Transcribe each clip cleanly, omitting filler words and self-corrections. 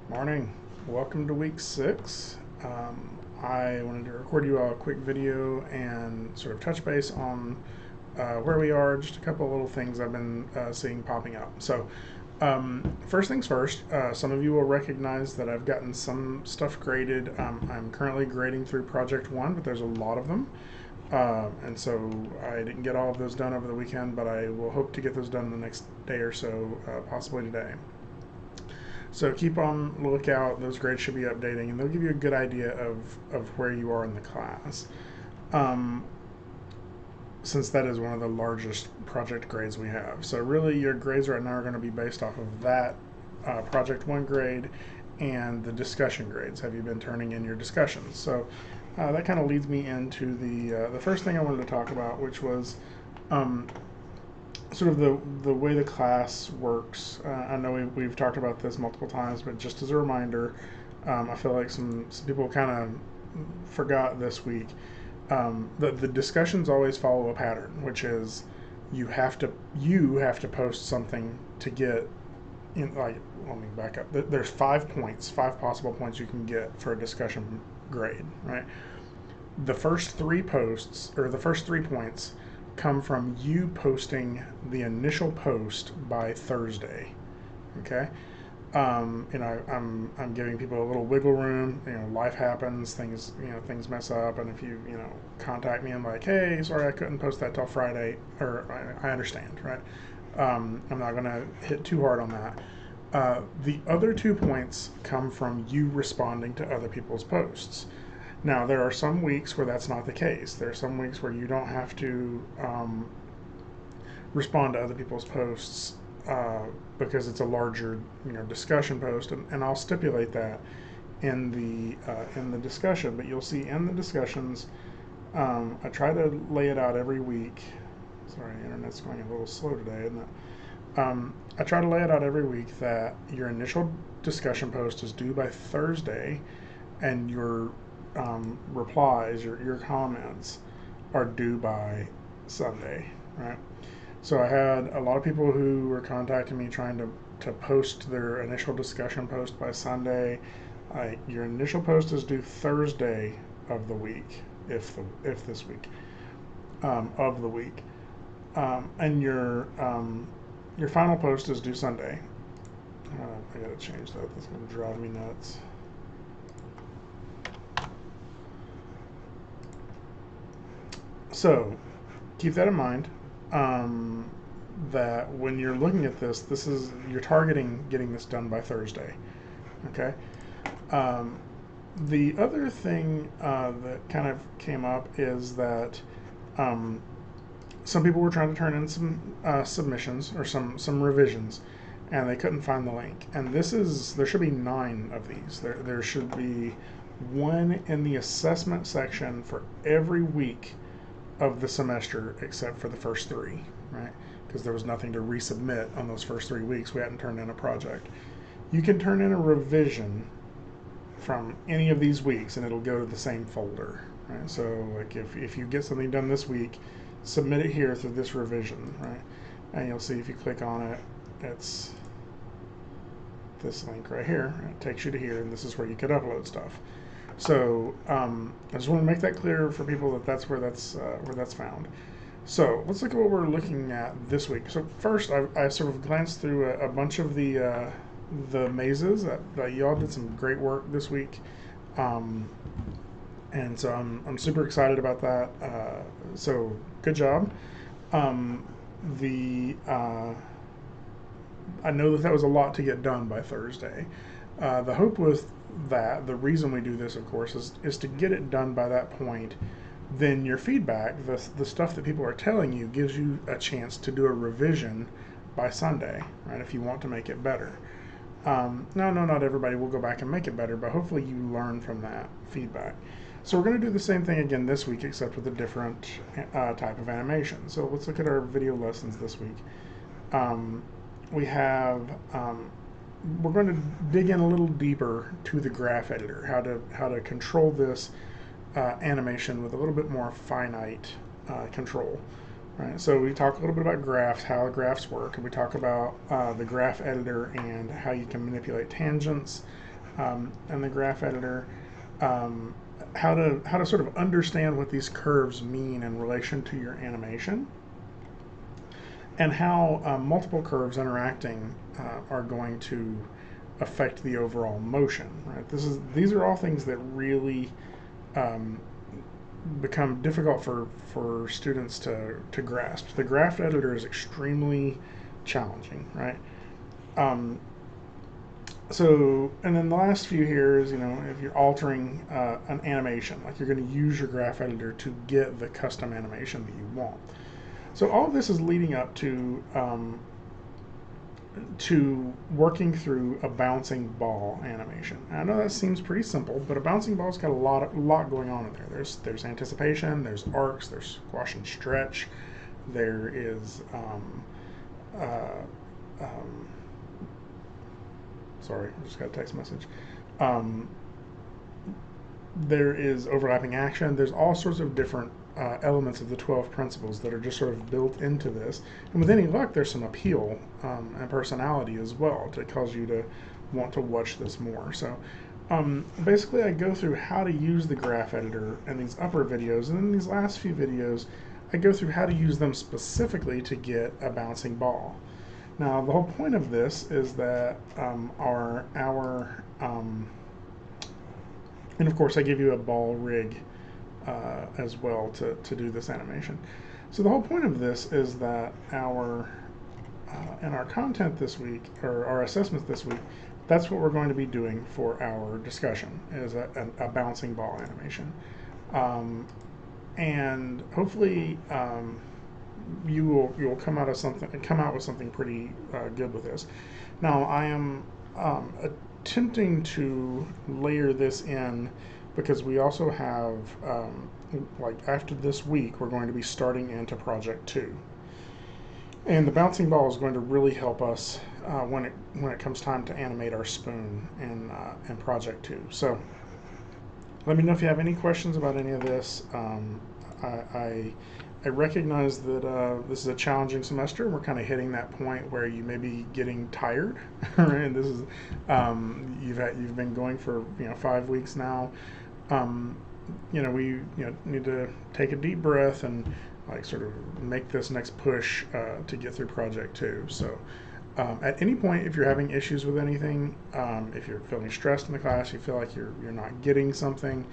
Morning. Welcome to week 6. I wanted to record you all a quick video and sort of touch base on where we are, just a couple of little things I've been seeing popping up. First things first, some of you will recognize that I've gotten some stuff graded. I'm currently grading through Project 1, but there's a lot of them. And so I didn't get all of those done over the weekend, but I will hope to get those done the next day or so, possibly today. So keep on the lookout. Those grades should be updating, and they'll give you a good idea of where you are in the class. Um, since that is one of the largest project grades we have. So really, your grades right now are going to be based off of that Project 1 grade and the discussion grades. Have you been turning in your discussions? So that kind of leads me into the first thing I wanted to talk about, which was um, sort of the way the class works. I know we've talked about this multiple times, but just as a reminder, I feel like some people kind of forgot this week. The discussions always follow a pattern, which is you have to post something to get in. Like, let me back up. There's 5 points, 5 possible points you can get for a discussion grade, right? The first 3 posts, or the first 3 points, come from you posting the initial post by Thursday. Okay. I'm giving people a little wiggle room. Life happens, things mess up, and if you contact me and like, hey, sorry I couldn't post that till Friday, or I understand, right? I'm not gonna hit too hard on that. The other 2 points come from you responding to other people's posts. Now, there are some weeks where that's not the case. There are some weeks where you don't have to respond to other people's posts because it's a larger, discussion post, and I'll stipulate that in the discussion. But you'll see in the discussions, I try to lay it out every week. Sorry, internet's going a little slow today, isn't it? I try to lay it out every week that your initial discussion post is due by Thursday, and your replies, your comments, are due by Sunday, right? So I had a lot of people who were contacting me trying to post their initial discussion post by Sunday. Your initial post is due Thursday of the week, if this week, of the week, and your final post is due Sunday. I gotta change that. That's gonna drive me nuts. So keep that in mind. Um, that when you're looking at this is you're targeting getting this done by Thursday. Okay. Um, the other thing that kind of came up is that um, some people were trying to turn in some submissions or some revisions, and they couldn't find the link. And there should be 9 of these. There should be one in the assessment section for every week of the semester except for the first 3, right? Because there was nothing to resubmit on those first 3 weeks. We hadn't turned in a project. You can turn in a revision from any of these weeks and it'll go to the same folder, right? So like if you get something done this week, submit it here through this revision, right? And you'll see if you click on it, it's this link right here. It takes you to here, and this is where you could upload stuff. So I just want to make that clear for people that that's where that's found. So let's look at what we're looking at this week. So first, I sort of glanced through a bunch of the mazes that y'all did some great work this week, and so I'm super excited about that. So good job. The I know that was a lot to get done by Thursday. The hope was that the reason we do this, of course, is to get it done by that point. Then your feedback, the stuff that people are telling you, gives you a chance to do a revision by Sunday, right? If you want to make it better. No, not everybody will go back and make it better, but hopefully you learn from that feedback. So we're going to do the same thing again this week, except with a different type of animation. So let's look at our video lessons this week. We have we're going to dig in a little deeper to the graph editor, how to control this animation with a little bit more finite control. Right, so we talk a little bit about graphs, how graphs work, and we talk about the graph editor and how you can manipulate tangents, and the graph editor, um, how to sort of understand what these curves mean in relation to your animation, and how multiple curves interacting are going to affect the overall motion. Right. These are all things that really um, become difficult for students to grasp. The graph editor is extremely challenging, right? Um, so, and then the last few here is, if you're altering an animation, like you're going to use your graph editor to get the custom animation that you want. So all of this is leading up to working through a bouncing ball animation. And I know that seems pretty simple, but a bouncing ball's got a lot going on in there. There's anticipation, there's arcs, there's squash and stretch, there is uh, um, sorry, I just got a text message. Um, there is overlapping action. There's all sorts of different elements of the 12 principles that are just sort of built into this. And with any luck, there's some appeal and personality as well to cause you to want to watch this more. So basically, I go through how to use the graph editor in these upper videos, and in these last few videos, I go through how to use them specifically to get a bouncing ball. Now, the whole point of this is that and of course I give you a ball rig as well to do this animation. So the whole point of this is that in our content this week, or our assessments this week, that's what we're going to be doing for our discussion, is a bouncing ball animation. And hopefully you will come out with something pretty good with this. Now I am attempting to layer this in because we also have like after this week we're going to be starting into project 2, and the bouncing ball is going to really help us when it comes time to animate our spoon in project 2. So let me know if you have any questions about any of this. I recognize that this is a challenging semester. We're kind of hitting that point where you may be getting tired, and this is you've been going for 5 weeks now. We need to take a deep breath and like sort of make this next push to get through project 2. So at any point, if you're having issues with anything, if you're feeling stressed in the class, you feel like you're not getting something,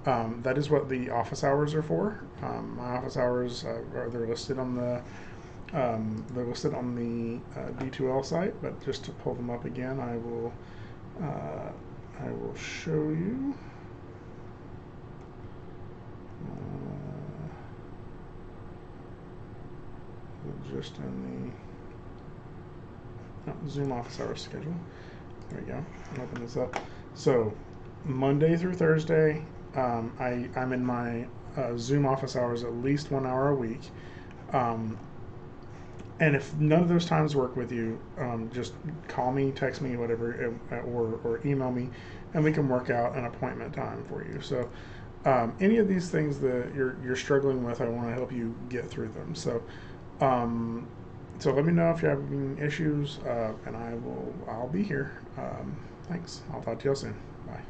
that is what the office hours are for. My office hours they're listed on the D2L site, but just to pull them up again, I will show you. Just in the Zoom office hours schedule. There we go. I'll open this up. So Monday through Thursday, I'm in my Zoom office hours at least 1 hour a week. And if none of those times work with you, just call me, text me, whatever, or email me, and we can work out an appointment time for you. So any of these things that you're struggling with, I want to help you get through them. So so let me know if you're having issues, and I'll be here. Thanks. I'll talk to you all soon. Bye.